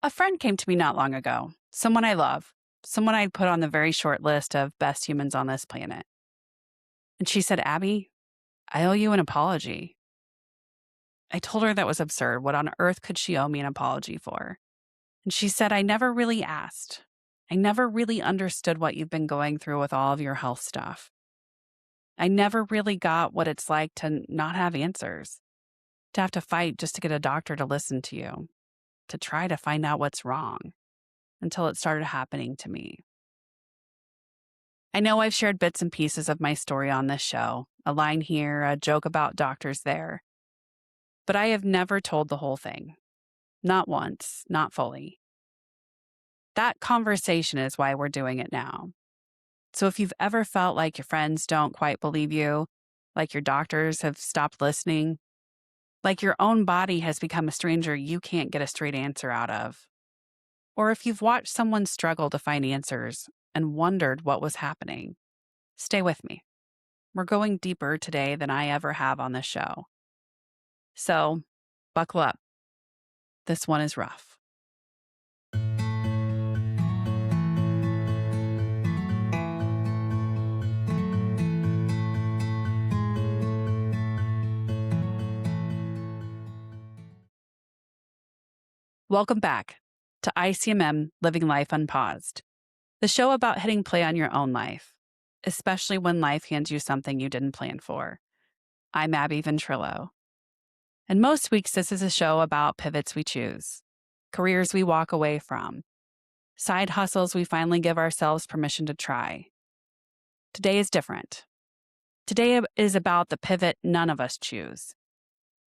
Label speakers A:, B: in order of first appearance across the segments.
A: A friend came to me not long ago, someone I love, someone I'd put on the very short list of best humans on this planet. And she said, Abby, I owe you an apology. I told her that was absurd. What on earth could she owe me an apology for? And she said, I never really asked. I never really understood what you've been going through with all of your health stuff. I never really got what it's like to not have answers, to have to fight just to get a doctor to listen to you, to try to find out what's wrong until it started happening to me. I know I've shared bits and pieces of my story on this show, a line here, a joke about doctors there, but I have never told the whole thing. Not once, not fully. That conversation is why we're doing it now. So if you've ever felt like your friends don't quite believe you, like your doctors have stopped listening, like your own body has become a stranger you can't get a straight answer out of, or if you've watched someone struggle to find answers and wondered what was happening, stay with me. We're going deeper today than I ever have on this show. So, buckle up. This one is rough. Welcome back to ICMM Living Life Unpaused, the show about hitting play on your own life, especially when life hands you something you didn't plan for. I'm Abby Ventrilo. And most weeks, this is a show about pivots we choose, careers we walk away from, side hustles we finally give ourselves permission to try. Today is different. Today is about the pivot none of us choose,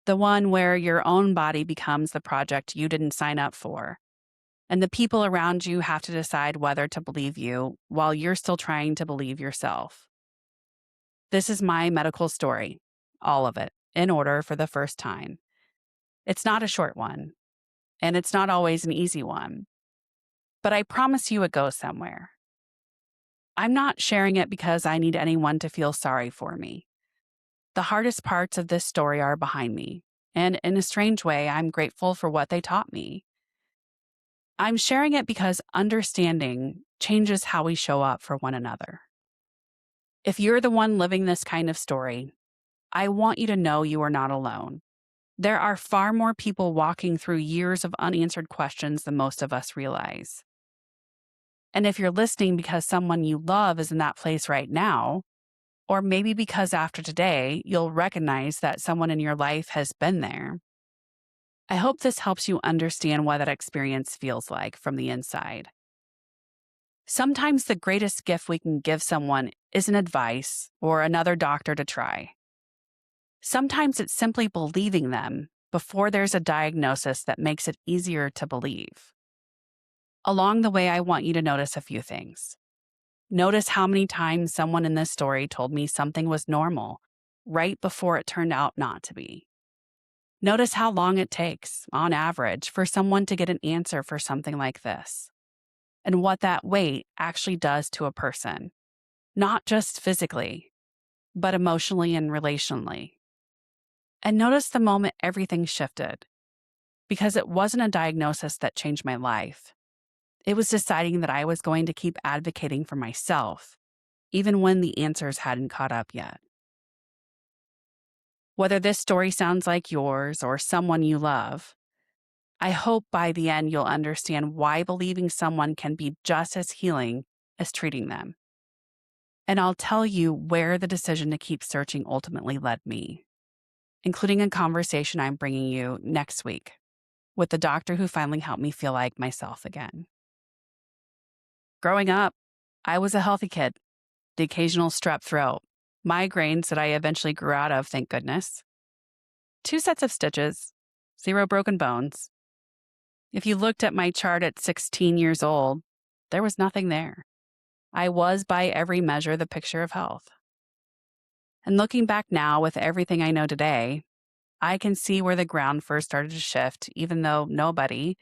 A: the one where your own body becomes the project you didn't sign up for, and the people around you have to decide whether to believe you while you're still trying to believe yourself. This is my medical story, all of it, in order for the first time. It's not a short one, and it's not always an easy one, but I promise you it goes somewhere. I'm not sharing it because I need anyone to feel sorry for me. The hardest parts of this story are behind me, and in a strange way, I'm grateful for what they taught me. I'm sharing it because understanding changes how we show up for one another. If you're the one living this kind of story, I want you to know you are not alone. There are far more people walking through years of unanswered questions than most of us realize. And if you're listening because someone you love is in that place right now, or maybe because after today, you'll recognize that someone in your life has been there, I hope this helps you understand what that experience feels like from the inside. Sometimes the greatest gift we can give someone isn't advice or another doctor to try. Sometimes it's simply believing them before there's a diagnosis that makes it easier to believe. Along the way, I want you to notice a few things. Notice how many times someone in this story told me something was normal right before it turned out not to be. Notice how long it takes, on average, for someone to get an answer for something like this, and what that wait actually does to a person, not just physically, but emotionally and relationally. And notice the moment everything shifted, because it wasn't a diagnosis that changed my life. It was deciding that I was going to keep advocating for myself, even when the answers hadn't caught up yet. Whether this story sounds like yours or someone you love, I hope by the end you'll understand why believing someone can be just as healing as treating them. And I'll tell you where the decision to keep searching ultimately led me, including a conversation I'm bringing you next week with the doctor who finally helped me feel like myself again. Growing up, I was a healthy kid, the occasional strep throat, migraines that I eventually grew out of, thank goodness, 2 sets of stitches, 0 broken bones. If you looked at my chart at 16 years old, there was nothing there. I was, by every measure, the picture of health. And looking back now with everything I know today, I can see where the ground first started to shift, even though nobody,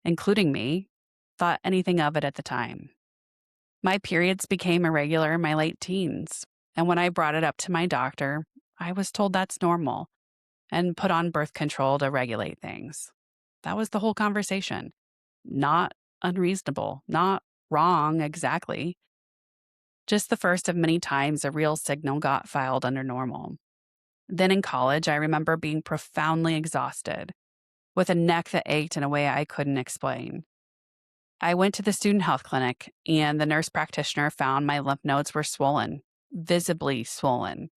A: including me, thought anything of it at the time. My periods became irregular in my late teens, and when I brought it up to my doctor, I was told that's normal and put on birth control to regulate things. That was the whole conversation. not unreasonable, not wrong exactly. Just the first of many times a real signal got filed under normal. Then in college, I remember being profoundly exhausted, with a neck that ached in a way I couldn't explain. I went to the student health clinic, and the nurse practitioner found my lymph nodes were swollen, visibly swollen,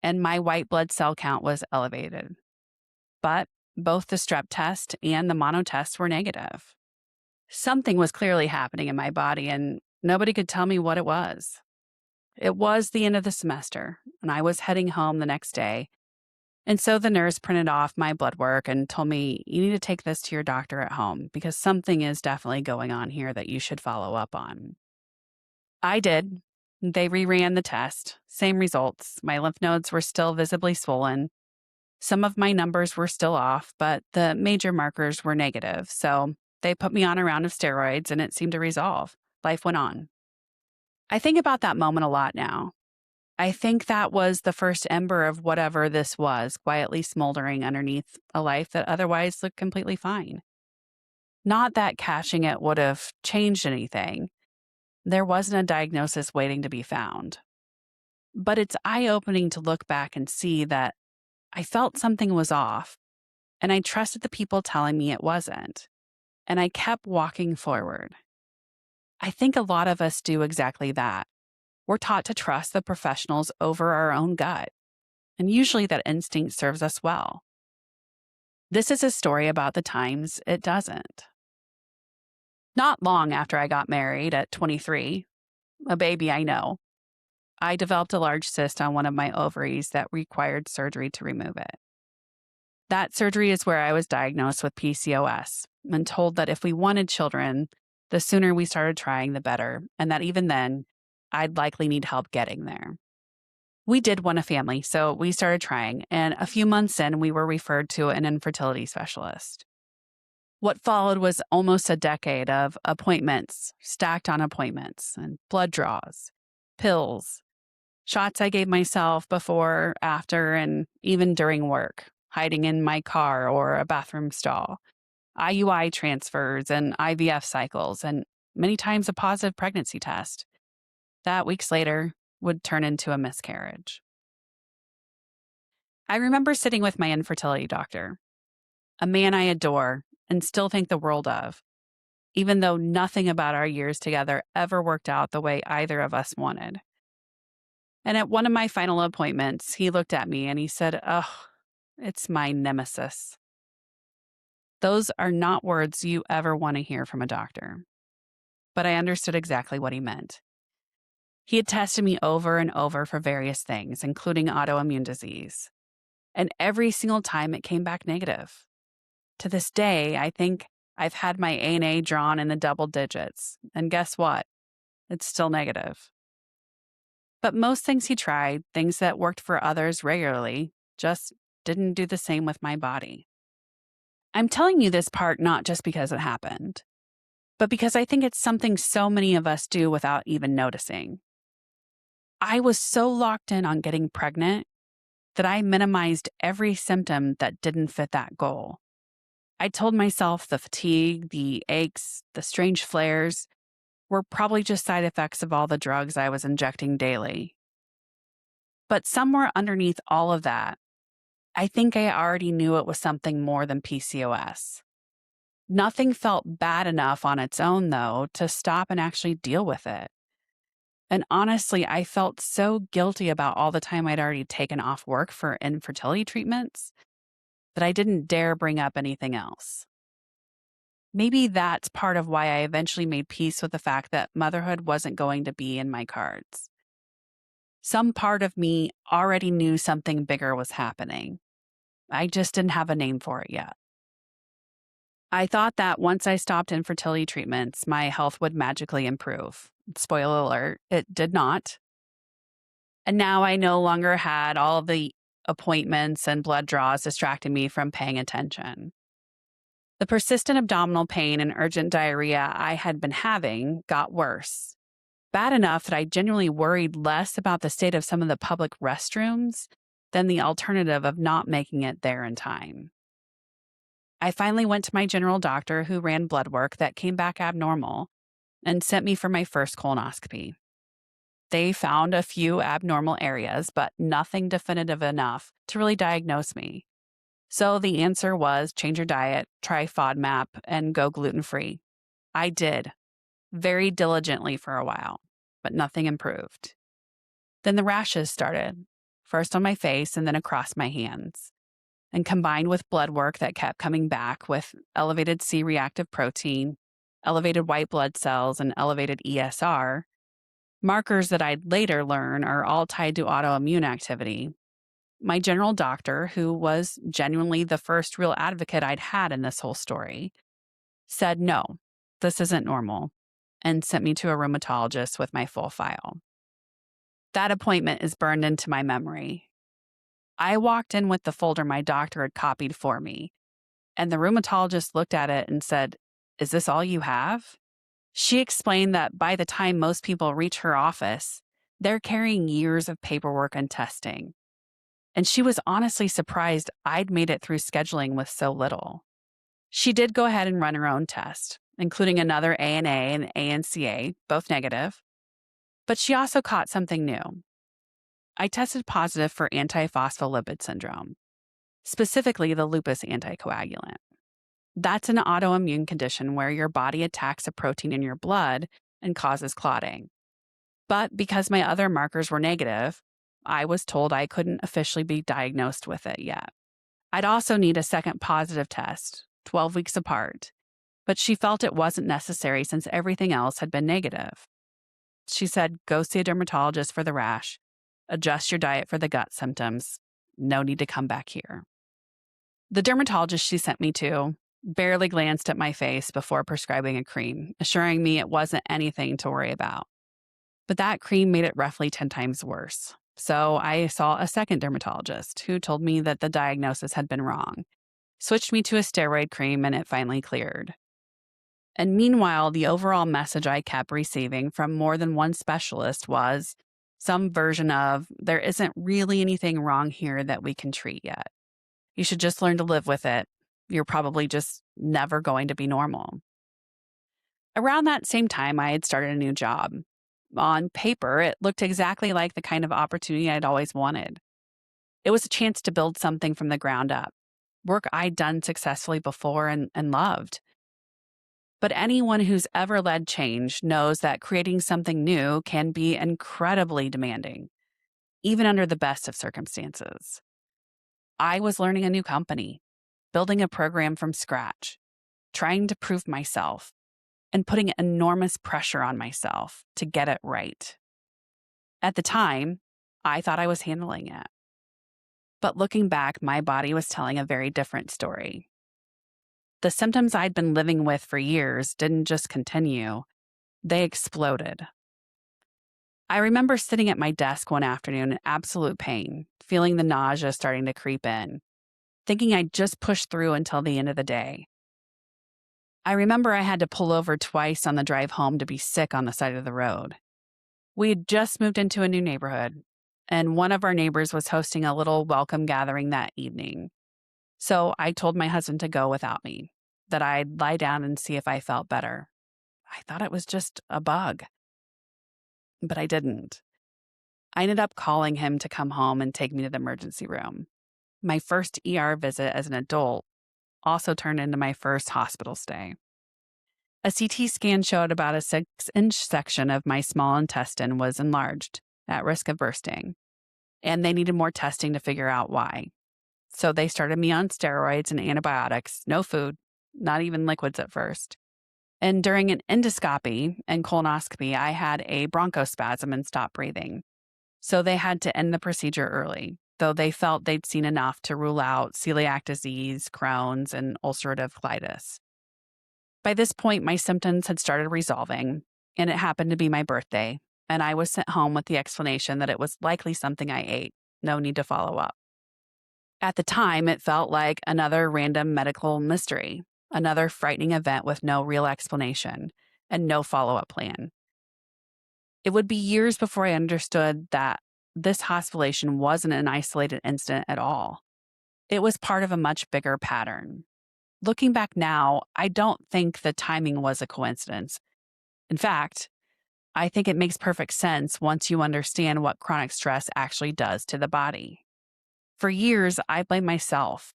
A: and my white blood cell count was elevated. But both the strep test and the mono test were negative. Something was clearly happening in my body, and nobody could tell me what it was. It was the end of the semester, and I was heading home the next day. And so the nurse printed off my blood work and told me, you need to take this to your doctor at home because something is definitely going on here that you should follow up on. I did. They reran the test. Same results. My lymph nodes were still visibly swollen. Some of my numbers were still off, but the major markers were negative. So they put me on a round of steroids and it seemed to resolve. Life went on. I think about that moment a lot now. I think that was the first ember of whatever this was, quietly smoldering underneath a life that otherwise looked completely fine. Not that catching it would have changed anything. There wasn't a diagnosis waiting to be found. But it's eye-opening to look back and see that I felt something was off, and I trusted the people telling me it wasn't, and I kept walking forward. I think a lot of us do exactly that. We're taught to trust the professionals over our own gut, and usually that instinct serves us well. This is a story about the times it doesn't. Not long after I got married at 23, a baby I know, I developed a large cyst on one of my ovaries that required surgery to remove it. That surgery is where I was diagnosed with PCOS and told that if we wanted children, the sooner we started trying, the better, and that even then, I'd likely need help getting there. We did want a family, so we started trying, and a few months in, we were referred to an infertility specialist. What followed was almost a decade of appointments, stacked on appointments, and blood draws, pills, shots I gave myself before, after, and even during work, hiding in my car or a bathroom stall, IUI transfers and IVF cycles, and many times a positive pregnancy test that weeks later would turn into a miscarriage. I remember sitting with my infertility doctor, a man I adore and still think the world of, even though nothing about our years together ever worked out the way either of us wanted. And at one of my final appointments, he looked at me and he said, "Oh, it's my nemesis." Those are not words you ever want to hear from a doctor. But I understood exactly what he meant. He had tested me over and over for various things, including autoimmune disease. And every single time it came back negative. To this day, I think I've had my ANA drawn in the double digits. And guess what? It's still negative. But most things he tried, things that worked for others regularly, just didn't do the same with my body. I'm telling you this part not just because it happened, but because I think it's something so many of us do without even noticing. I was so locked in on getting pregnant that I minimized every symptom that didn't fit that goal. I told myself the fatigue, the aches, the strange flares were probably just side effects of all the drugs I was injecting daily. But somewhere underneath all of that, I think I already knew it was something more than PCOS. Nothing felt bad enough on its own, though, to stop and actually deal with it. And honestly, I felt so guilty about all the time I'd already taken off work for infertility treatments that I didn't dare bring up anything else. Maybe that's part of why I eventually made peace with the fact that motherhood wasn't going to be in my cards. Some part of me already knew something bigger was happening. I just didn't have a name for it yet. I thought that once I stopped infertility treatments, my health would magically improve. Spoiler alert, it did not. And now I no longer had all of the appointments and blood draws distracting me from paying attention. The persistent abdominal pain and urgent diarrhea I had been having got worse. Bad enough that I genuinely worried less about the state of some of the public restrooms than the alternative of not making it there in time. I finally went to my general doctor who ran blood work that came back abnormal and sent me for my first colonoscopy. They found a few abnormal areas, but nothing definitive enough to really diagnose me. So the answer was change your diet, try FODMAP, and go gluten free. I did, very diligently for a while, but nothing improved. Then the rashes started, first on my face and then across my hands. And combined with blood work that kept coming back with elevated C reactive protein, elevated white blood cells, and elevated ESR, markers that I'd later learn are all tied to autoimmune activity. My general doctor, who was genuinely the first real advocate I'd had in this whole story, said, no, this isn't normal, and sent me to a rheumatologist with my full file. That appointment is burned into my memory. I walked in with the folder my doctor had copied for me, and the rheumatologist looked at it and said, "Is this all you have?" She explained that by the time most people reach her office, they're carrying years of paperwork and testing. And she was honestly surprised I'd made it through scheduling with so little. She did go ahead and run her own test, including another ANA and ANCA, both negative. But she also caught something new. I tested positive for antiphospholipid syndrome, specifically the lupus anticoagulant. That's an autoimmune condition where your body attacks a protein in your blood and causes clotting. But because my other markers were negative, I was told I couldn't officially be diagnosed with it yet. I'd also need a second positive test, 12 weeks apart, but she felt it wasn't necessary since everything else had been negative. She said, go see a dermatologist for the rash, adjust your diet for the gut symptoms, no need to come back here. The dermatologist she sent me to barely glanced at my face before prescribing a cream, assuring me it wasn't anything to worry about. But that cream made it roughly 10 times worse. So I saw a second dermatologist who told me that the diagnosis had been wrong, switched me to a steroid cream, and it finally cleared. And meanwhile, the overall message I kept receiving from more than one specialist was some version of, there isn't really anything wrong here that we can treat yet. You should just learn to live with it. You're probably just never going to be normal. Around that same time, I had started a new job. On paper, it looked exactly like the kind of opportunity I'd always wanted. It was a chance to build something from the ground up, work I'd done successfully before and loved. But anyone who's ever led change knows that creating something new can be incredibly demanding, even under the best of circumstances. I was learning a new company, building a program from scratch, trying to prove myself, and putting enormous pressure on myself to get it right. At the time, I thought I was handling it. But looking back, my body was telling a very different story. The symptoms I'd been living with for years didn't just continue, they exploded. I remember sitting at my desk one afternoon in absolute pain, feeling the nausea starting to creep in, thinking I'd just push through until the end of the day. I remember I had to pull over twice on the drive home to be sick on the side of the road. We had just moved into a new neighborhood, and one of our neighbors was hosting a little welcome gathering that evening. So I told my husband to go without me, that I'd lie down and see if I felt better. I thought it was just a bug. But I didn't. I ended up calling him to come home and take me to the emergency room. My first ER visit as an adult also turned into my first hospital stay. A CT scan showed about a 6-inch section of my small intestine was enlarged, at risk of bursting, and they needed more testing to figure out why. So they started me on steroids and antibiotics, no food, not even liquids at first. And during an endoscopy and colonoscopy, I had a bronchospasm and stopped breathing. So they had to end the procedure early, though they felt they'd seen enough to rule out celiac disease, Crohn's, and ulcerative colitis. By this point, my symptoms had started resolving, and it happened to be my birthday, and I was sent home with the explanation that it was likely something I ate, no need to follow up. At the time, it felt like another random medical mystery, another frightening event with no real explanation and no follow-up plan. It would be years before I understood that this hospitalization wasn't an isolated incident at all. It was part of a much bigger pattern. Looking back now, I don't think the timing was a coincidence. In fact, I think it makes perfect sense once you understand what chronic stress actually does to the body. For years, I blamed myself.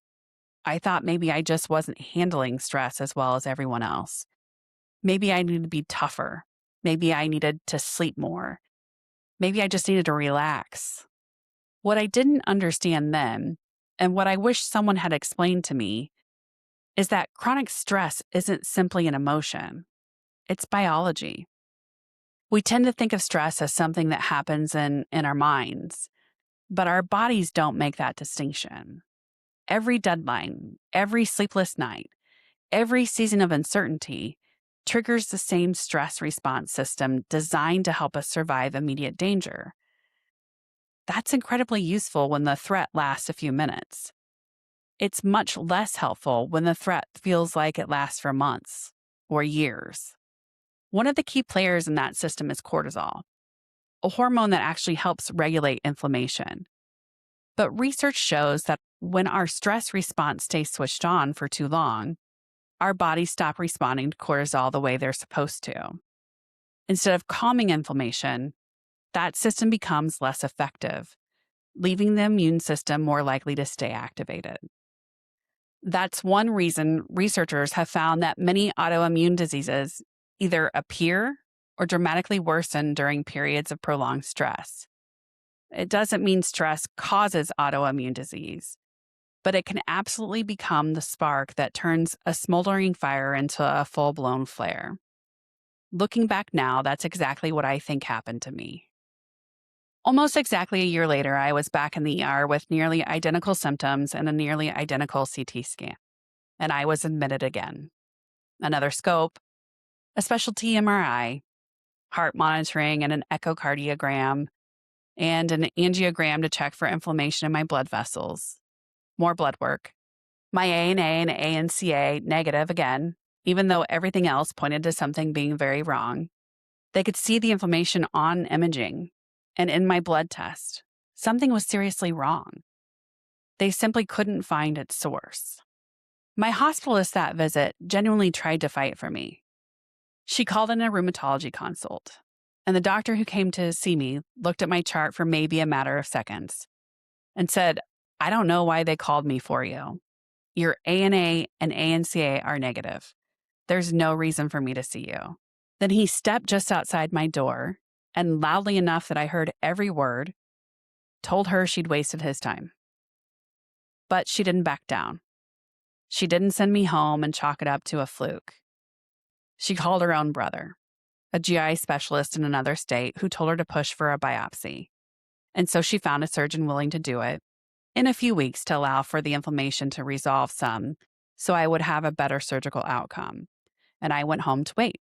A: I thought maybe I just wasn't handling stress as well as everyone else. Maybe I needed to be tougher. Maybe I needed to sleep more. Maybe I just needed to relax. What I didn't understand then, and what I wish someone had explained to me, is that chronic stress isn't simply an emotion, it's biology. We tend to think of stress as something that happens in our minds, but our bodies don't make that distinction. Every deadline, every sleepless night, every season of uncertainty triggers the same stress response system designed to help us survive immediate danger. That's incredibly useful when the threat lasts a few minutes. It's much less helpful when the threat feels like it lasts for months or years. One of the key players in that system is cortisol, a hormone that actually helps regulate inflammation. But research shows that when our stress response stays switched on for too long, our bodies stop responding to cortisol the way they're supposed to. Instead of calming inflammation, that system becomes less effective, leaving the immune system more likely to stay activated. That's one reason researchers have found that many autoimmune diseases either appear or dramatically worsen during periods of prolonged stress. It doesn't mean stress causes autoimmune disease, but it can absolutely become the spark that turns a smoldering fire into a full-blown flare. Looking back now, that's exactly what I think happened to me. Almost exactly a year later, I was back in the ER with nearly identical symptoms and a nearly identical CT scan, and I was admitted again. Another scope, a specialty MRI, heart monitoring and an echocardiogram, and an angiogram to check for inflammation in my blood vessels. More blood work. My ANA and ANCA negative again, even though everything else pointed to something being very wrong. They could see the inflammation on imaging and in my blood test. Something was seriously wrong. They simply couldn't find its source. My hospitalist that visit genuinely tried to fight for me. She called in a rheumatology consult, and the doctor who came to see me looked at my chart for maybe a matter of seconds and said, "I don't know why they called me for you. Your ANA and ANCA are negative. There's no reason for me to see you." Then he stepped just outside my door and loudly enough that I heard every word, told her she'd wasted his time. But she didn't back down. She didn't send me home and chalk it up to a fluke. She called her own brother, a GI specialist in another state, who told her to push for a biopsy. And so she found a surgeon willing to do it in a few weeks to allow for the inflammation to resolve some, so I would have a better surgical outcome. And I went home to wait.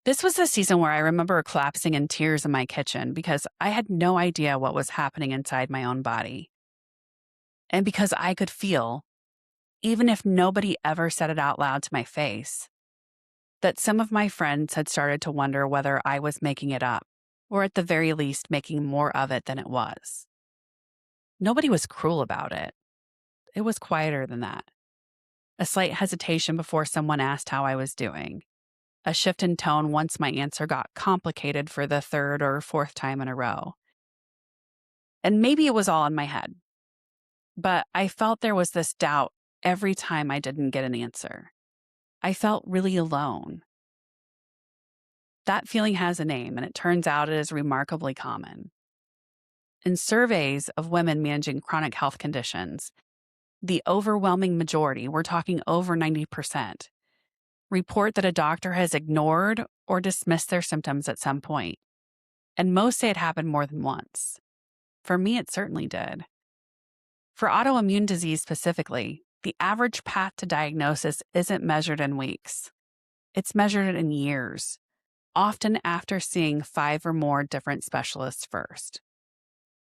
A: This was the season where I remember collapsing in tears in my kitchen because I had no idea what was happening inside my own body. And because I could feel, even if nobody ever said it out loud to my face, that some of my friends had started to wonder whether I was making it up, or at the very least making more of it than it was. Nobody was cruel about it. It was quieter than that. A slight hesitation before someone asked how I was doing. A shift in tone once my answer got complicated for the third or fourth time in a row. And maybe it was all in my head, but I felt there was this doubt every time I didn't get an answer. I felt really alone. That feeling has a name, and it turns out it is remarkably common. In surveys of women managing chronic health conditions, the overwhelming majority, we're talking over 90%, report that a doctor has ignored or dismissed their symptoms at some point. And most say it happened more than once. For me, it certainly did. For autoimmune disease specifically, the average path to diagnosis isn't measured in weeks. It's measured in years, often after seeing 5 or more different specialists first.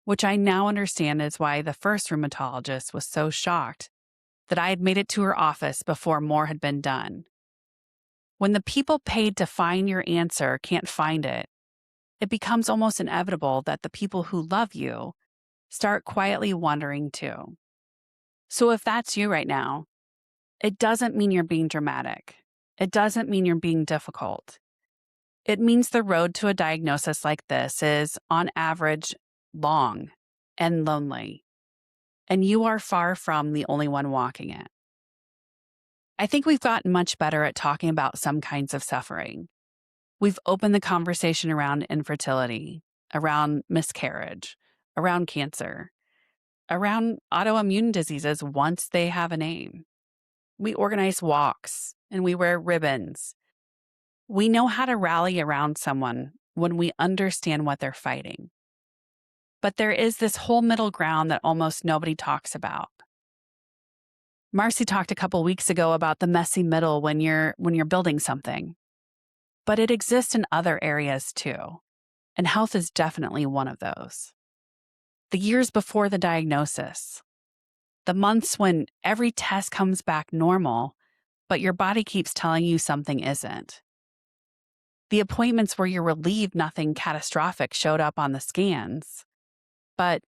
A: Which I now understand is why the first rheumatologist was so shocked that I had made it to her office before more had been done. When the people paid to find your answer can't find it, it becomes almost inevitable that the people who love you start quietly wondering too. So if that's you right now, It doesn't mean you're being dramatic. It doesn't mean you're being difficult. It means the road to a diagnosis like this is, on average, long and lonely, and you are far from the only one walking it. I think we've gotten much better at talking about some kinds of suffering. We've opened the conversation around infertility, around miscarriage, around cancer, around autoimmune diseases once they have a name. We organize walks and we wear ribbons. We know how to rally around someone when we understand what they're fighting. But there is this whole middle ground that almost nobody talks about. Marcy talked a couple weeks ago about the messy middle when you're building something. But it exists in other areas too, and health is definitely one of those. The years before the diagnosis, the months when every test comes back normal, but your body keeps telling you something isn't. The appointments where you're relieved nothing catastrophic showed up on the scans, but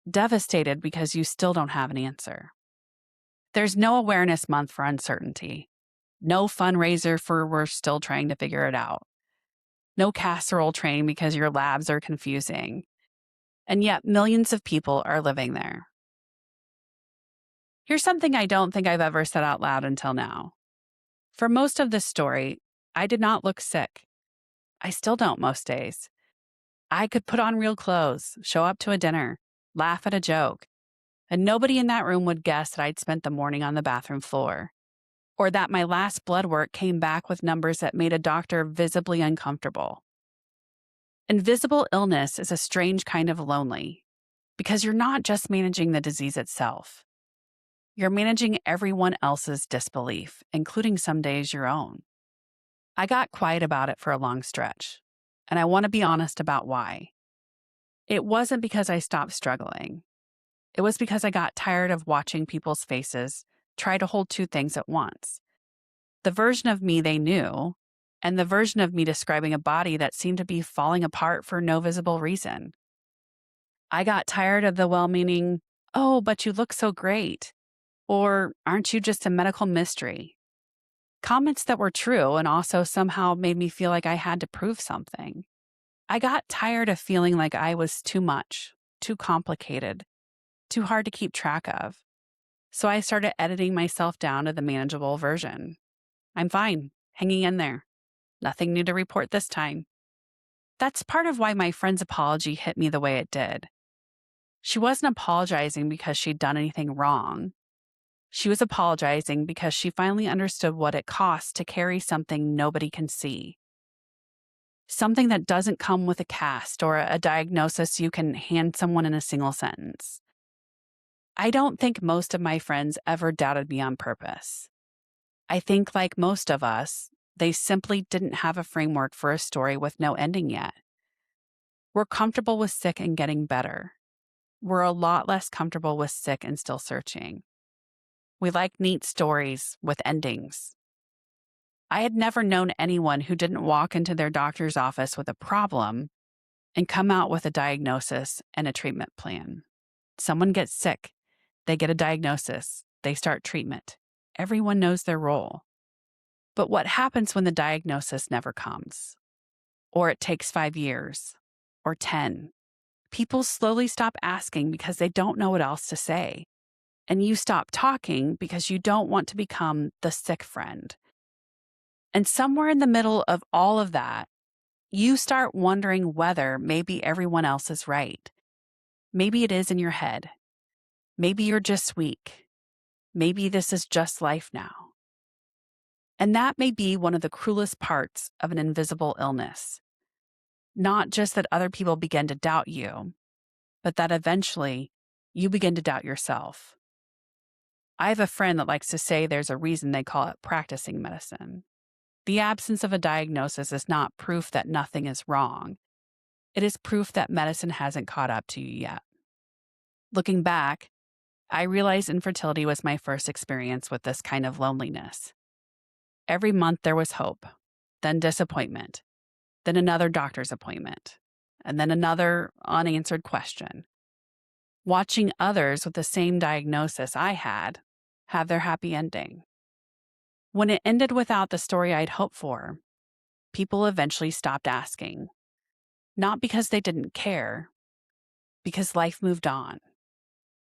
A: devastated because you still don't have an answer. There's no awareness month for uncertainty, no fundraiser for we're still trying to figure it out, no casserole train because your labs are confusing, and yet millions of people are living there. Here's something I don't think I've ever said out loud until now. For most of this story, I did not look sick. I still don't most days. I could put on real clothes, show up to a dinner, laugh at a joke, and nobody in that room would guess that I'd spent the morning on the bathroom floor, or that my last blood work came back with numbers that made a doctor visibly uncomfortable. Invisible illness is a strange kind of lonely, because you're not just managing the disease itself. You're managing everyone else's disbelief, including some days your own. I got quiet about it for a long stretch, and I want to be honest about why. It wasn't because I stopped struggling. It was because I got tired of watching people's faces try to hold two things at once. The version of me they knew, and the version of me describing a body that seemed to be falling apart for no visible reason. I got tired of the well-meaning, "Oh, but you look so great," or "Aren't you just a medical mystery?" Comments that were true and also somehow made me feel like I had to prove something. I got tired of feeling like I was too much, too complicated, too hard to keep track of. So I started editing myself down to the manageable version. I'm fine, hanging in there. Nothing new to report this time. That's part of why my friend's apology hit me the way it did. She wasn't apologizing because she'd done anything wrong. She was apologizing because she finally understood what it costs to carry something nobody can see. Something that doesn't come with a cast or a diagnosis you can hand someone in a single sentence. I don't think most of my friends ever doubted me on purpose. I think, like most of us, they simply didn't have a framework for a story with no ending yet. We're comfortable with sick and getting better. We're a lot less comfortable with sick and still searching. We like neat stories with endings. I had never known anyone who didn't walk into their doctor's office with a problem and come out with a diagnosis and a treatment plan. Someone gets sick, they get a diagnosis, they start treatment. Everyone knows their role. But what happens when the diagnosis never comes? Or it takes 5 years? Or 10? People slowly stop asking because they don't know what else to say. And you stop talking because you don't want to become the sick friend. And somewhere in the middle of all of that, you start wondering whether maybe everyone else is right. Maybe it is in your head. Maybe you're just weak. Maybe this is just life now. And that may be one of the cruelest parts of an invisible illness. Not just that other people begin to doubt you, but that eventually you begin to doubt yourself. I have a friend that likes to say there's a reason they call it practicing medicine. The absence of a diagnosis is not proof that nothing is wrong. It is proof that medicine hasn't caught up to you yet. Looking back, I realized infertility was my first experience with this kind of loneliness. Every month there was hope, then disappointment, then another doctor's appointment, and then another unanswered question. Watching others with the same diagnosis I had have their happy ending. When it ended without the story I'd hoped for, people eventually stopped asking. Not because they didn't care, because life moved on,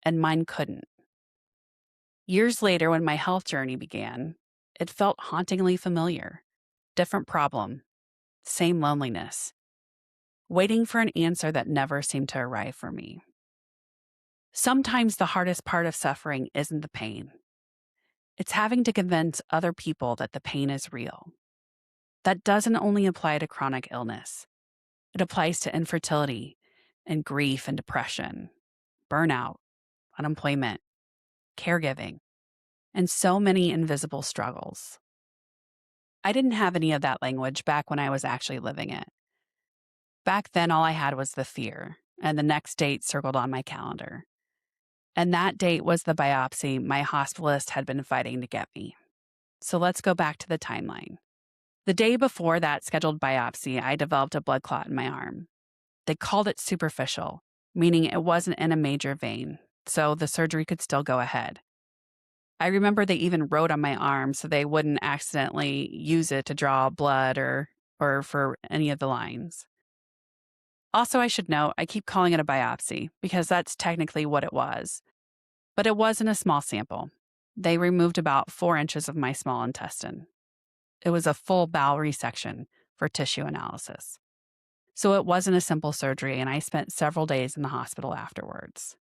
A: and mine couldn't. Years later, when my health journey began, it felt hauntingly familiar. Different problem, same loneliness, waiting for an answer that never seemed to arrive for me. Sometimes the hardest part of suffering isn't the pain. It's having to convince other people that the pain is real. That doesn't only apply to chronic illness. It applies to infertility and grief and depression, burnout, unemployment, caregiving, and so many invisible struggles. I didn't have any of that language back when I was actually living it. Back then, all I had was the fear, and the next date circled on my calendar. And that date was the biopsy my hospitalist had been fighting to get me. So let's go back to the timeline. The day before that scheduled biopsy, I developed a blood clot in my arm. They called it superficial, meaning it wasn't in a major vein, so the surgery could still go ahead. I remember they even wrote on my arm so they wouldn't accidentally use it to draw blood or for any of the lines. Also, I should note, I keep calling it a biopsy because that's technically what it was. But it wasn't a small sample. They removed about 4 inches of my small intestine. It was a full bowel resection for tissue analysis. So it wasn't a simple surgery, and I spent several days in the hospital afterwards.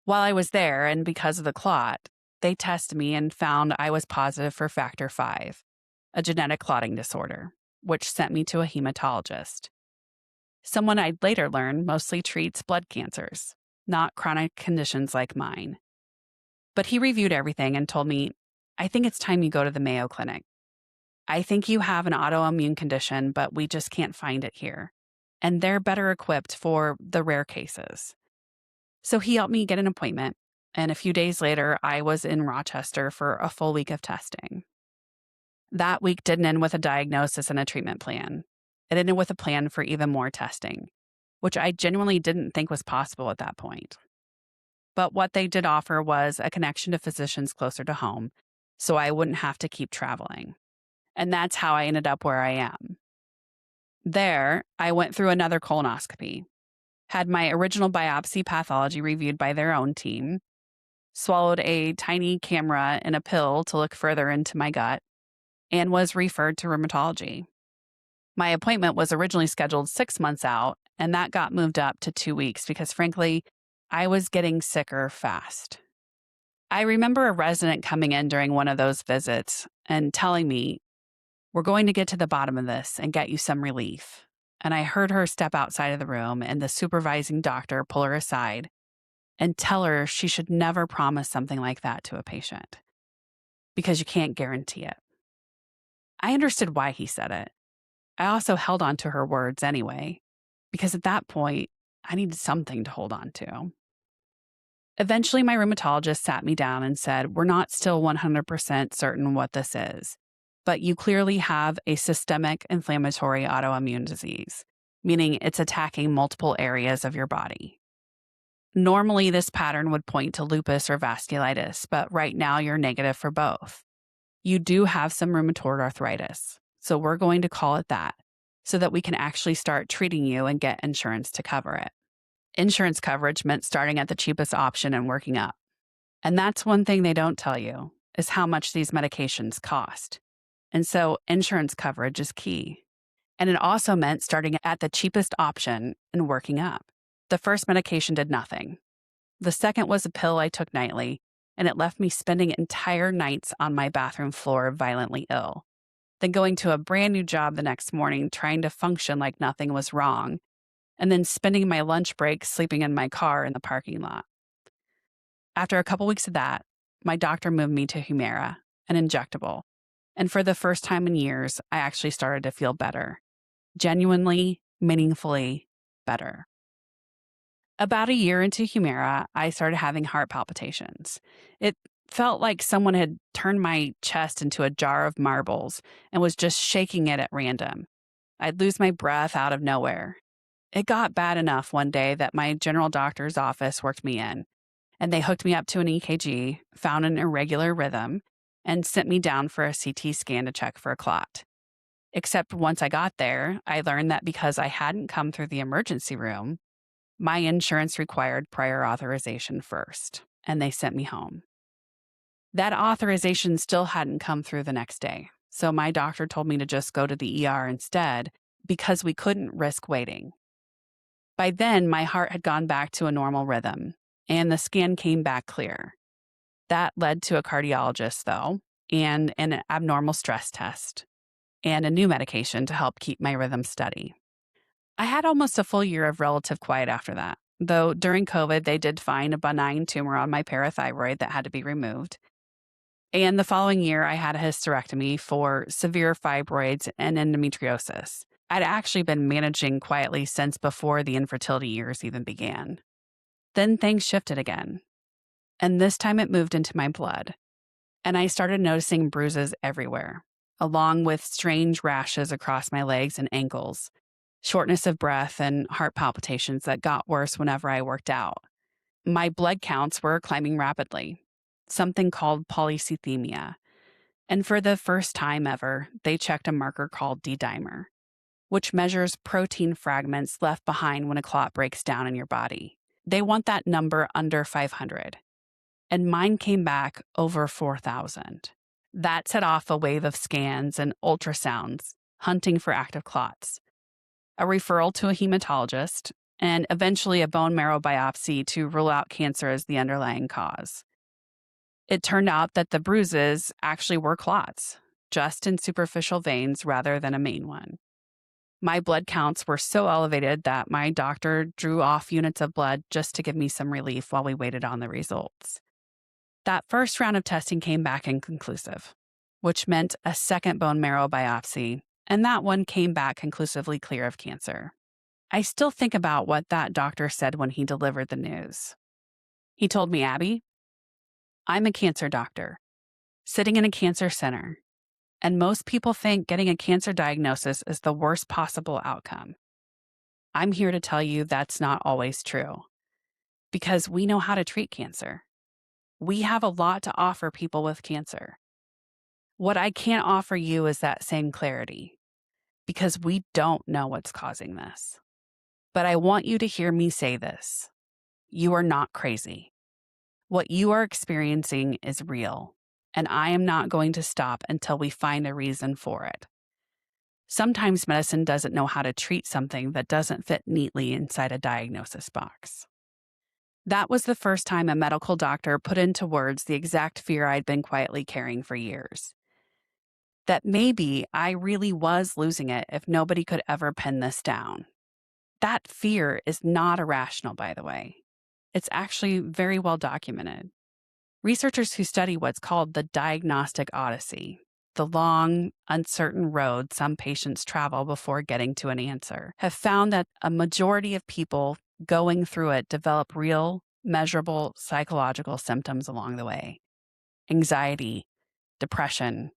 A: While I was there, and because of the clot, they tested me and found I was positive for factor V, a genetic clotting disorder, which sent me to a hematologist. Someone I'd later learn mostly treats blood cancers, not chronic conditions like mine. But he reviewed everything and told me, I think it's time you go to the Mayo Clinic. I think you have an autoimmune condition, but we just can't find it here. And they're better equipped for the rare cases. So he helped me get an appointment, and a few days later, I was in Rochester for a full week of testing. That week didn't end with a diagnosis and a treatment plan. It ended with a plan for even more testing, which I genuinely didn't think was possible at that point. But what they did offer was a connection to physicians closer to home, so I wouldn't have to keep traveling. And that's how I ended up where I am. There, I went through another colonoscopy, had my original biopsy pathology reviewed by their own team, swallowed a tiny camera and a pill to look further into my gut, and was referred to rheumatology. My appointment was originally scheduled 6 months out, and that got moved up to 2 weeks because, frankly, I was getting sicker fast. I remember a resident coming in during one of those visits and telling me, "We're going to get to the bottom of this and get you some relief." And I heard her step outside of the room and the supervising doctor pull her aside and tell her she should never promise something like that to a patient because you can't guarantee it. I understood why he said it. I also held on to her words anyway, because at that point, I needed something to hold on to. Eventually, my rheumatologist sat me down and said, "We're not still 100% certain what this is, but you clearly have a systemic inflammatory autoimmune disease, meaning it's attacking multiple areas of your body. Normally, this pattern would point to lupus or vasculitis, but right now you're negative for both. You do have some rheumatoid arthritis, so we're going to call it that, so that we can actually start treating you and get insurance to cover it." Insurance coverage meant starting at the cheapest option and working up. And that's one thing they don't tell you, is how much these medications cost. And so insurance coverage is key. And it also meant starting at the cheapest option and working up. The first medication did nothing. The second was a pill I took nightly, and it left me spending entire nights on my bathroom floor violently ill, then going to a brand new job the next morning trying to function like nothing was wrong, and then spending my lunch break sleeping in my car in the parking lot. After a couple weeks of that, my doctor moved me to Humira, an injectable. And for the first time in years, I actually started to feel better. Genuinely, meaningfully better. About a year into Humira, I started having heart palpitations. It felt like someone had turned my chest into a jar of marbles and was just shaking it at random. I'd lose my breath out of nowhere. It got bad enough one day that my general doctor's office worked me in, and they hooked me up to an EKG, found an irregular rhythm, and sent me down for a CT scan to check for a clot. Except once I got there, I learned that because I hadn't come through the emergency room, my insurance required prior authorization first, and they sent me home. That authorization still hadn't come through the next day, so my doctor told me to just go to the ER instead because we couldn't risk waiting. By then, my heart had gone back to a normal rhythm, and the scan came back clear. That led to a cardiologist, though, and an abnormal stress test, and a new medication to help keep my rhythm steady. I had almost a full year of relative quiet after that, though during COVID, they did find a benign tumor on my parathyroid that had to be removed. And the following year, I had a hysterectomy for severe fibroids and endometriosis. I'd actually been managing quietly since before the infertility years even began. Then things shifted again, and this time it moved into my blood, and I started noticing bruises everywhere, along with strange rashes across my legs and ankles, shortness of breath, and heart palpitations that got worse whenever I worked out. My blood counts were climbing rapidly, something called polycythemia, and for the first time ever, they checked a marker called D-dimer, which measures protein fragments left behind when a clot breaks down in your body. They want that number under 500, and mine came back over 4,000. That set off a wave of scans and ultrasounds hunting for active clots, a referral to a hematologist, and eventually a bone marrow biopsy to rule out cancer as the underlying cause. It turned out that the bruises actually were clots, just in superficial veins rather than a main one. My blood counts were so elevated that my doctor drew off units of blood just to give me some relief while we waited on the results. That first round of testing came back inconclusive, which meant a second bone marrow biopsy, and that one came back conclusively clear of cancer. I still think about what that doctor said when he delivered the news. He told me, "Abby, I'm a cancer doctor, sitting in a cancer center, and most people think getting a cancer diagnosis is the worst possible outcome. I'm here to tell you that's not always true, because we know how to treat cancer. We have a lot to offer people with cancer. What I can't offer you is that same clarity, because we don't know what's causing this. But I want you to hear me say this. You are not crazy. What you are experiencing is real, and I am not going to stop until we find a reason for it. Sometimes medicine doesn't know how to treat something that doesn't fit neatly inside a diagnosis box." That was the first time a medical doctor put into words the exact fear I'd been quietly carrying for years. That maybe I really was losing it if nobody could ever pin this down. That fear is not irrational, by the way. It's actually very well documented. Researchers who study what's called the diagnostic odyssey, the long, uncertain road some patients travel before getting to an answer, have found that a majority of people going through it develop real, measurable psychological symptoms along the way. Anxiety, depression,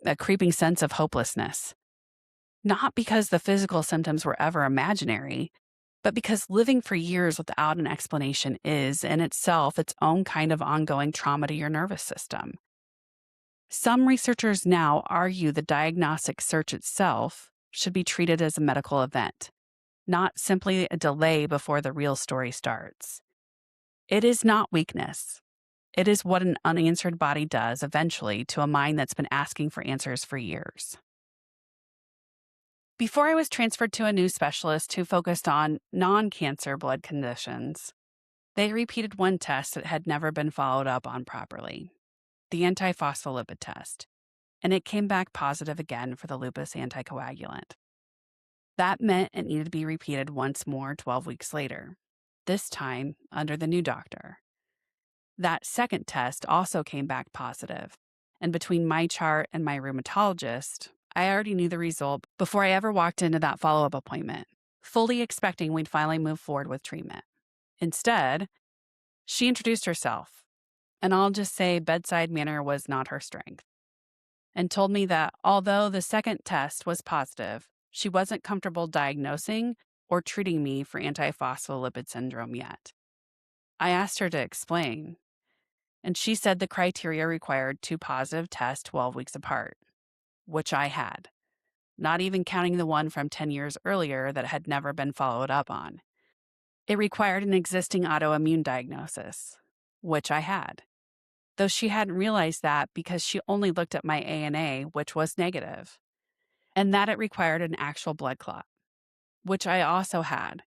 A: a creeping sense of hopelessness. Not because the physical symptoms were ever imaginary, but because living for years without an explanation is, in itself, its own kind of ongoing trauma to your nervous system. Some researchers now argue the diagnostic search itself should be treated as a medical event, not simply a delay before the real story starts. It is not weakness. It is what an unanswered body does eventually to a mind that's been asking for answers for years. Before I was transferred to a new specialist who focused on non-cancer blood conditions, they repeated one test that had never been followed up on properly, the antiphospholipid test, and it came back positive again for the lupus anticoagulant. That meant it needed to be repeated once more 12 weeks later, this time under the new doctor. That second test also came back positive, and between my chart and my rheumatologist, I already knew the result before I ever walked into that follow-up appointment, fully expecting we'd finally move forward with treatment. Instead, she introduced herself, and I'll just say bedside manner was not her strength, and told me that although the second test was positive, she wasn't comfortable diagnosing or treating me for antiphospholipid syndrome yet. I asked her to explain, And she said the criteria required 2 positive tests 12 weeks apart, which I had, not even counting the one from 10 years earlier that had never been followed up on. It required an existing autoimmune diagnosis, which I had, though she hadn't realized that because she only looked at my ANA, which was negative, and that it required an actual blood clot, which I also had,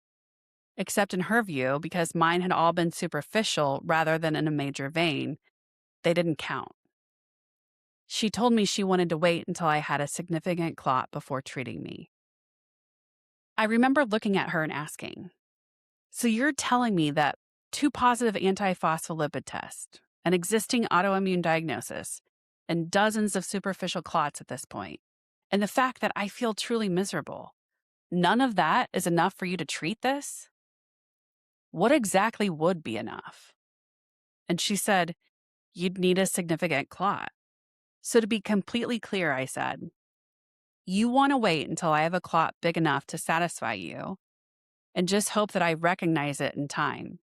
A: except in her view, because mine had all been superficial rather than in a major vein, they didn't count. She told me she wanted to wait until I had a significant clot before treating me. I remember looking at her and asking, "So you're telling me that 2 positive antiphospholipid tests, an existing autoimmune diagnosis, and dozens of superficial clots at this point, and the fact that I feel truly miserable, none of that is enough for you to treat this? What exactly would be enough?" And she said, "You'd need a significant clot." So to be completely clear, I said, "You want to wait until I have a clot big enough to satisfy you and just hope that I recognize it in time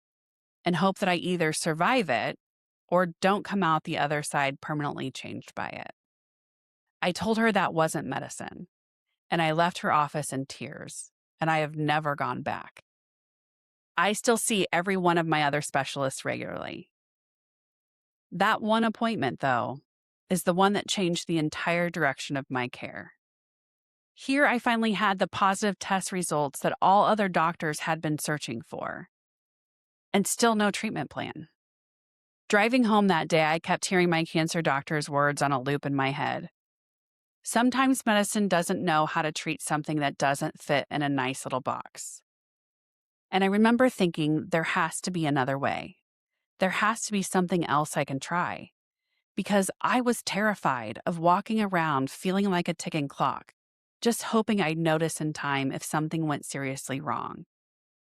A: and hope that I either survive it or don't come out the other side permanently changed by it." I told her that wasn't medicine, and I left her office in tears, and I have never gone back. I still see every one of my other specialists regularly. That one appointment, though, is the one that changed the entire direction of my care. Here I finally had the positive test results that all other doctors had been searching for, and still no treatment plan. Driving home that day, I kept hearing my cancer doctor's words on a loop in my head. Sometimes medicine doesn't know how to treat something that doesn't fit in a nice little box. And I remember thinking there has to be another way. There has to be something else I can try. Because I was terrified of walking around feeling like a ticking clock, just hoping I'd notice in time if something went seriously wrong.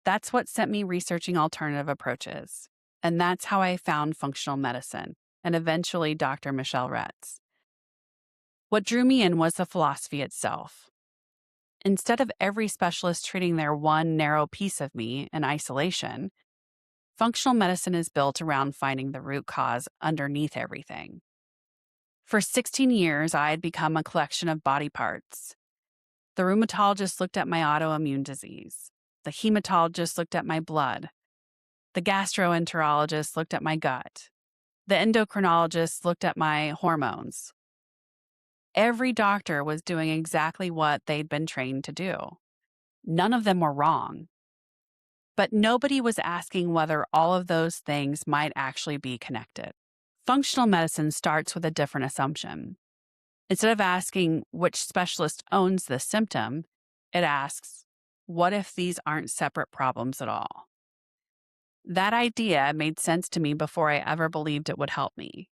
A: That's what sent me researching alternative approaches. And that's how I found functional medicine and eventually Dr. Michelle Retz. What drew me in was the philosophy itself. Instead of every specialist treating their one narrow piece of me in isolation, functional medicine is built around finding the root cause underneath everything. For 16 years, I had become a collection of body parts. The rheumatologist looked at my autoimmune disease. The hematologist looked at my blood. The gastroenterologist looked at my gut. The endocrinologist looked at my hormones. Every doctor was doing exactly what they'd been trained to do. None of them were wrong. But nobody was asking whether all of those things might actually be connected. Functional medicine starts with a different assumption. Instead of asking which specialist owns the symptom, it asks, what if these aren't separate problems at all? That idea made sense to me before I ever believed it would help me,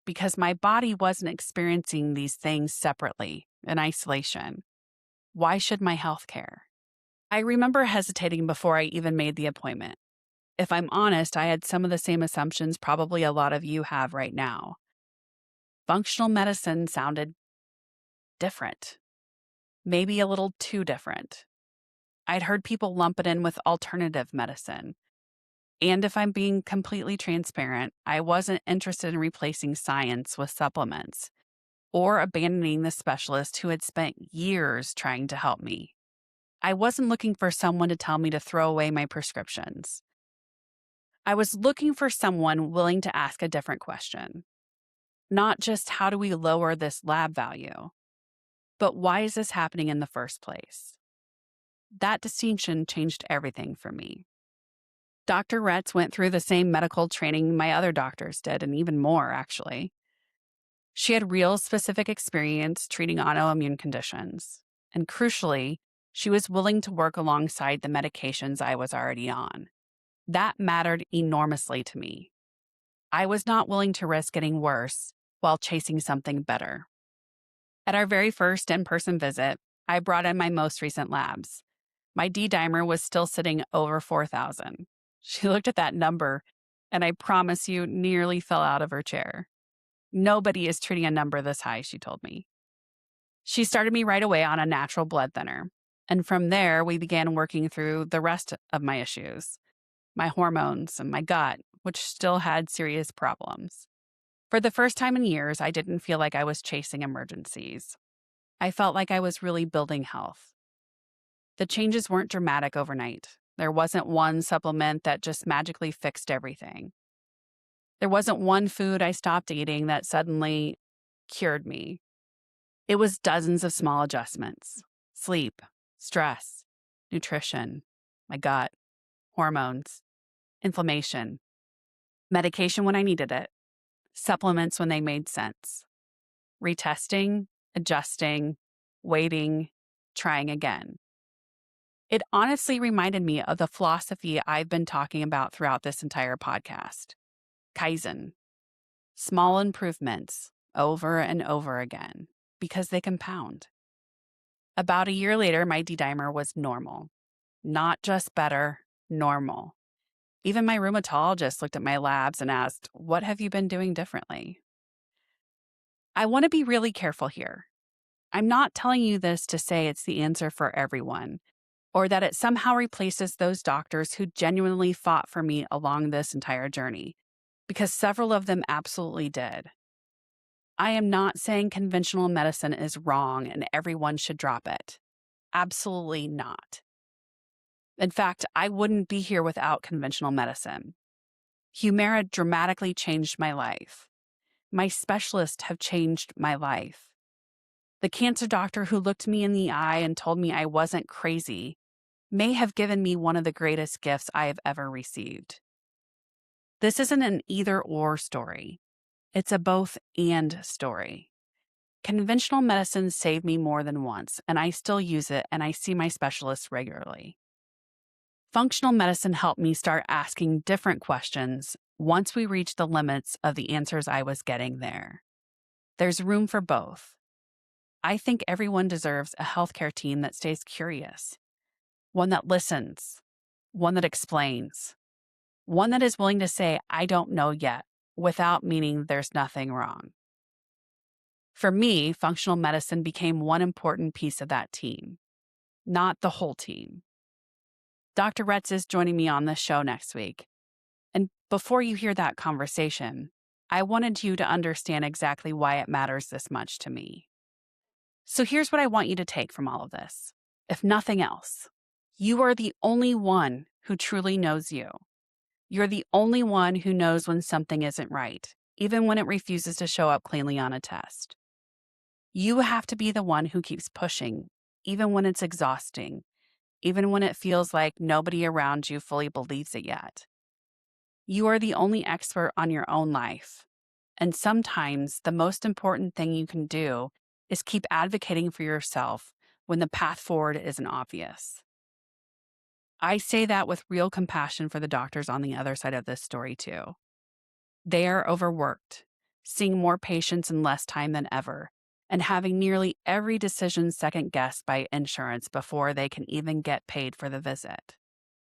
A: because my body wasn't experiencing these things separately, in isolation. Why should my health care? I remember hesitating before I even made the appointment. If I'm honest, I had some of the same assumptions probably a lot of you have right now. Functional medicine sounded different, maybe a little too different. I'd heard people lump it in with alternative medicine. And if I'm being completely transparent, I wasn't interested in replacing science with supplements or abandoning the specialist who had spent years trying to help me. I wasn't looking for someone to tell me to throw away my prescriptions. I was looking for someone willing to ask a different question. Not just how do we lower this lab value, but why is this happening in the first place? That distinction changed everything for me. Dr. Retz went through the same medical training my other doctors did, and even more, actually. She had real specific experience treating autoimmune conditions. And crucially, she was willing to work alongside the medications I was already on. That mattered enormously to me. I was not willing to risk getting worse while chasing something better. At our very first in-person visit, I brought in my most recent labs. My D-dimer was still sitting over 4,000. She looked at that number, and I promise you, nearly fell out of her chair. Nobody is treating a number this high, she told me. She started me right away on a natural blood thinner, and from there, we began working through the rest of my issues, my hormones and my gut, which still had serious problems. For the first time in years, I didn't feel like I was chasing emergencies. I felt like I was really building health. The changes weren't dramatic overnight. There wasn't one supplement that just magically fixed everything. There wasn't one food I stopped eating that suddenly cured me. It was dozens of small adjustments: sleep, stress, nutrition, my gut, hormones, inflammation, medication when I needed it, supplements when they made sense, retesting, adjusting, waiting, trying again. It honestly reminded me of the philosophy I've been talking about throughout this entire podcast: Kaizen, small improvements over and over again, because they compound. About a year later, my D-dimer was normal. Not just better, normal. Even my rheumatologist looked at my labs and asked, "What have you been doing differently?" I want to be really careful here. I'm not telling you this to say it's the answer for everyone, or that it somehow replaces those doctors who genuinely fought for me along this entire journey, because several of them absolutely did. I am not saying conventional medicine is wrong and everyone should drop it. Absolutely not. In fact, I wouldn't be here without conventional medicine. Humira dramatically changed my life. My specialists have changed my life. The cancer doctor who looked me in the eye and told me I wasn't crazy may have given me one of the greatest gifts I have ever received. This isn't an either-or story. It's a both-and story. Conventional medicine saved me more than once, and I still use it, and I see my specialists regularly. Functional medicine helped me start asking different questions once we reached the limits of the answers I was getting there. There's room for both. I think everyone deserves a healthcare team that stays curious, one that listens, one that explains, one that is willing to say, "I don't know yet," without meaning there's nothing wrong. For me, functional medicine became one important piece of that team, not the whole team. Dr. Retz is joining me on this show next week. And before you hear that conversation, I wanted you to understand exactly why it matters this much to me. So here's what I want you to take from all of this. If nothing else, you are the only one who truly knows you. You're the only one who knows when something isn't right, even when it refuses to show up cleanly on a test. You have to be the one who keeps pushing, even when it's exhausting, even when it feels like nobody around you fully believes it yet. You are the only expert on your own life. And sometimes the most important thing you can do is keep advocating for yourself when the path forward isn't obvious. I say that with real compassion for the doctors on the other side of this story, too. They are overworked, seeing more patients in less time than ever, and having nearly every decision second-guessed by insurance before they can even get paid for the visit.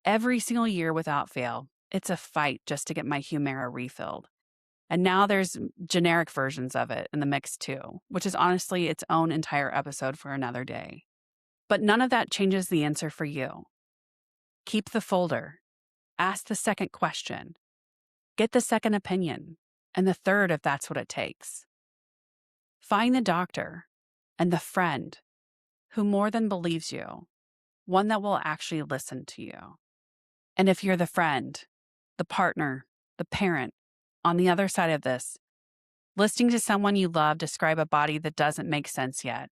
A: Every single year without fail, it's a fight just to get my Humira refilled. And now there's generic versions of it in the mix too, which is honestly its own entire episode for another day. But none of that changes the answer for you. Keep the folder. Ask the second question. Get the second opinion, and the third if that's what it takes. Find the doctor and the friend who more than believes you, one that will actually listen to you. And if you're the friend, the partner, the parent, on the other side of this, listening to someone you love describe a body that doesn't make sense yet,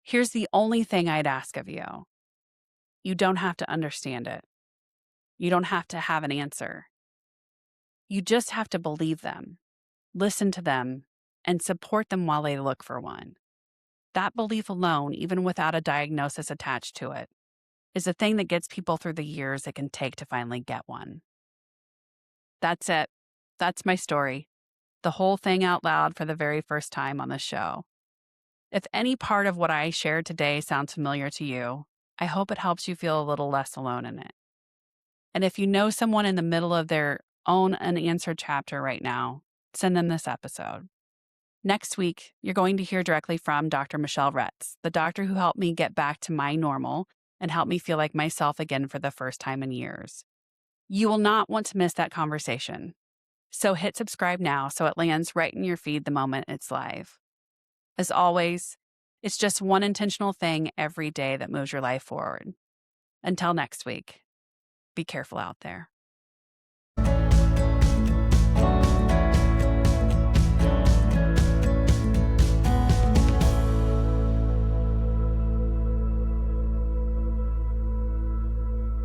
A: here's the only thing I'd ask of you. You don't have to understand it. You don't have to have an answer. You just have to believe them, listen to them, and support them while they look for one. That belief alone, even without a diagnosis attached to it, is the thing that gets people through the years it can take to finally get one. That's it. That's my story. The whole thing out loud for the very first time on the show. If any part of what I shared today sounds familiar to you, I hope it helps you feel a little less alone in it. And if you know someone in the middle of their own unanswered chapter right now, send them this episode. Next week, you're going to hear directly from Dr. Michelle Retz, the doctor who helped me get back to my normal and helped me feel like myself again for the first time in years. You will not want to miss that conversation. So hit subscribe now so it lands right in your feed the moment it's live. As always, it's just one intentional thing every day that moves your life forward. Until next week, be careful out there.